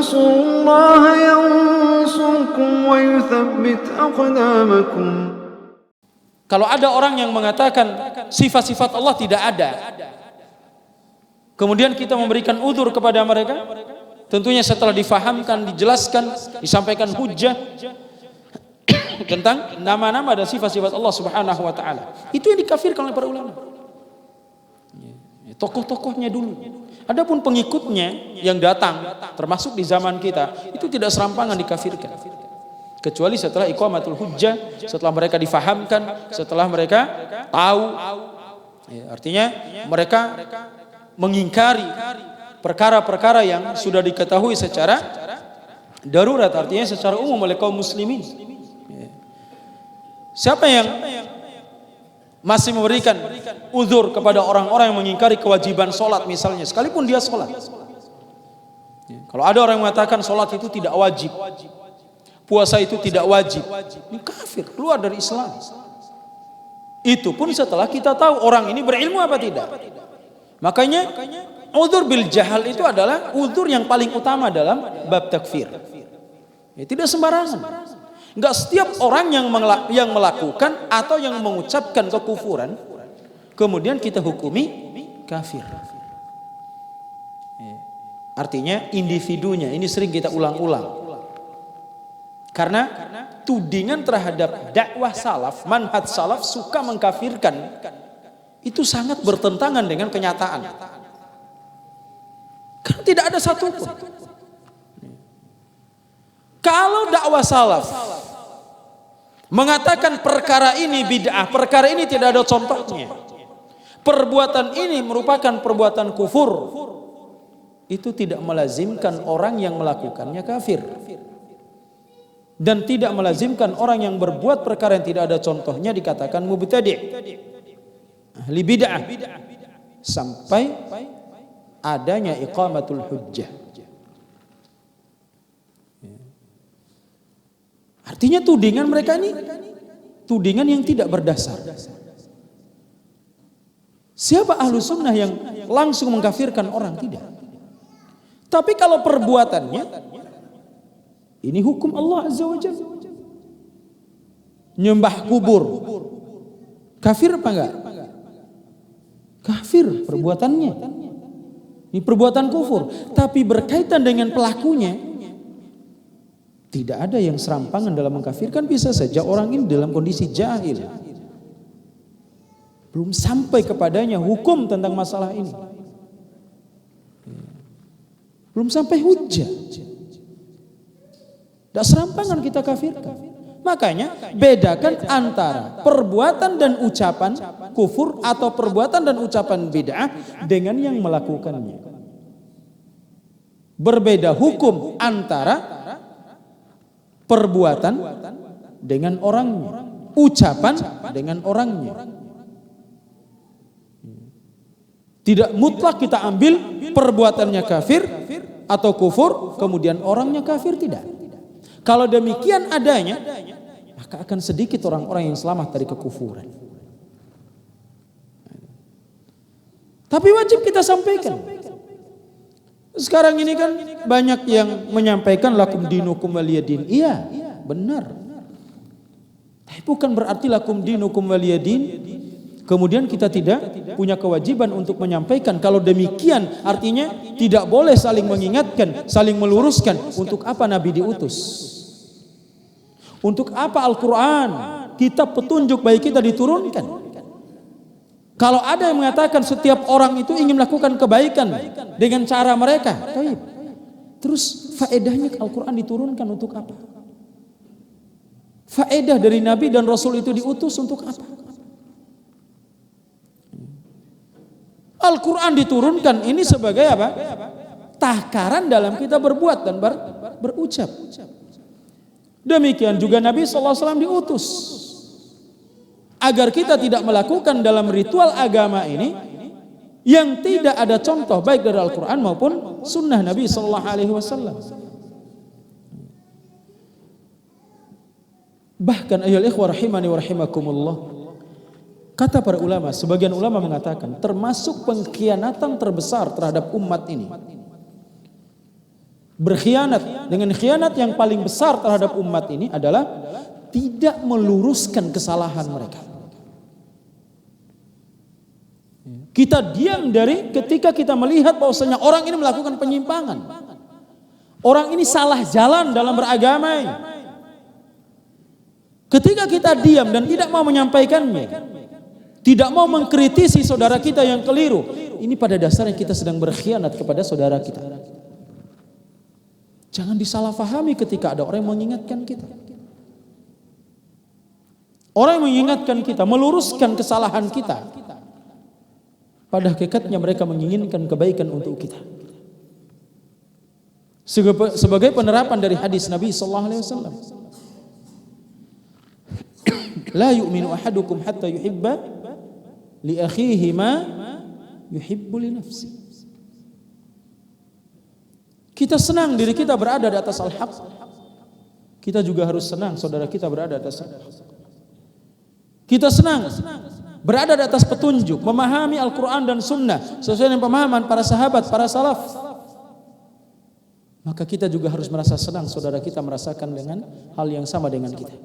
tansurullaha yansurkum wa yuthabbit aqdamakum. Kalau ada orang yang mengatakan sifat-sifat Allah tidak ada, kemudian kita memberikan udzur kepada mereka, tentunya setelah difahamkan, dijelaskan, disampaikan hujjah tentang nama-nama dan sifat-sifat Allah Subhanahu wa taala. Itu yang dikafirkan oleh para ulama. Tokoh-tokohnya dulu. Adapun pengikutnya yang datang termasuk di zaman kita, itu tidak serampangan dikafirkan. Kecuali setelah iqamatul hujjah, setelah mereka difahamkan, setelah mereka tahu. Artinya mereka mengingkari perkara-perkara yang sudah diketahui secara darurat, artinya secara umum oleh kaum muslimin. Siapa yang masih memberikan uzur kepada orang-orang yang mengingkari kewajiban sholat misalnya, sekalipun dia sholat. Kalau ada orang yang mengatakan sholat itu tidak wajib, puasa itu tidak wajib, ini kafir, keluar dari Islam. Itu pun setelah kita tahu orang ini berilmu apa tidak. Makanya uzur bil jahal itu adalah uzur yang paling utama dalam bab takfir. Tidak sembarangan. Enggak setiap orang yang melakukan atau yang mengucapkan kekufuran kemudian kita hukumi kafir. Artinya individunya, ini sering kita ulang-ulang. Karena tudingan terhadap dakwah salaf, manhaj salaf suka mengkafirkan, itu sangat bertentangan dengan kenyataan. Karena tidak ada satupun. Kalau dakwah salaf mengatakan perkara ini bid'ah, perkara ini tidak ada contohnya, perbuatan ini merupakan perbuatan kufur, itu tidak melazimkan orang yang melakukannya kafir, dan tidak melazimkan orang yang berbuat perkara yang tidak ada contohnya dikatakan mubtadi', ahli bid'ah, sampai adanya iqamatul hujjah. Artinya tudingan mereka ini tudingan yang tidak berdasar. Siapa ahlu sunnah yang langsung mengkafirkan orang? Tidak. Tapi kalau perbuatannya, ini hukum Allah Azza wa Jalla. Nyembah kubur, kafir apa enggak? Kafir perbuatannya. Ini perbuatan kufur. Tapi berkaitan dengan pelakunya, tidak ada yang serampangan dalam mengkafirkan. Bisa saja orang ini dalam kondisi jahil, belum sampai kepadanya hukum tentang masalah ini, belum sampai hujjah, tidak serampangan kita kafirkan. Makanya bedakan antara perbuatan dan ucapan kufur atau perbuatan dan ucapan bid'ah dengan yang melakukannya. Berbeda hukum antara perbuatan dengan orangnya, ucapan dengan orangnya. Tidak mutlak kita ambil perbuatannya kafir atau kufur kemudian orangnya kafir, tidak. Kalau demikian adanya, maka akan sedikit orang-orang yang selamat dari kekufuran. Tapi wajib kita sampaikan. Sekarang ini kan banyak yang menyampaikan lakum dinukum waliyadin. Iya, benar. Tapi bukan berarti lakum dinukum waliyadin kemudian kita tidak punya kewajiban untuk menyampaikan. Kalau demikian artinya tidak boleh saling mengingatkan, saling meluruskan. Untuk apa Nabi diutus? Untuk apa Al-Quran, kitab petunjuk bagi kita diturunkan? Kalau ada yang mengatakan setiap orang itu ingin melakukan kebaikan dengan cara mereka, terus faedahnya Al-Quran diturunkan untuk apa? Faedah dari Nabi dan Rasul itu diutus untuk apa? Al-Quran diturunkan ini sebagai apa? Takaran dalam kita berbuat dan berucap. Demikian juga Nabi SAW diutus agar kita tidak melakukan dalam ritual agama ini yang tidak ada contoh baik dari Al-Quran maupun sunnah Nabi SAW. Bahkan ayyuhal ikhwah rahimani wa rahimakumullah, kata para ulama, sebagian ulama mengatakan termasuk pengkhianatan terbesar terhadap umat ini berkhianat dengan khianat yang paling besar terhadap umat ini adalah tidak meluruskan kesalahan mereka. Kita diam dari ketika kita melihat bahwasanya orang ini melakukan penyimpangan. Orang ini salah jalan dalam beragama ini. Ketika kita diam dan tidak mau menyampaikannya, tidak mau mengkritisi saudara kita yang keliru, ini pada dasarnya kita sedang berkhianat kepada saudara kita. Jangan disalahfahami ketika ada orang yang mengingatkan kita. Orang yang mengingatkan kita, meluruskan kesalahan kita. Pada hakikatnya mereka menginginkan kebaikan untuk kita. Sebagai penerapan dari hadis Nabi sallallahu alaihi wasallam. La yu'minu ahadukum hatta yuhibba li akhihi ma yuhibbu li nafsi. Kita senang diri kita berada di atas al-haq. Kita juga harus senang saudara kita berada di atas al-haq. Kita senang berada di atas petunjuk, memahami Al-Quran dan Sunnah sesuai dengan pemahaman para sahabat, para salaf. Maka kita juga harus merasa senang saudara kita merasakan dengan hal yang sama dengan kita.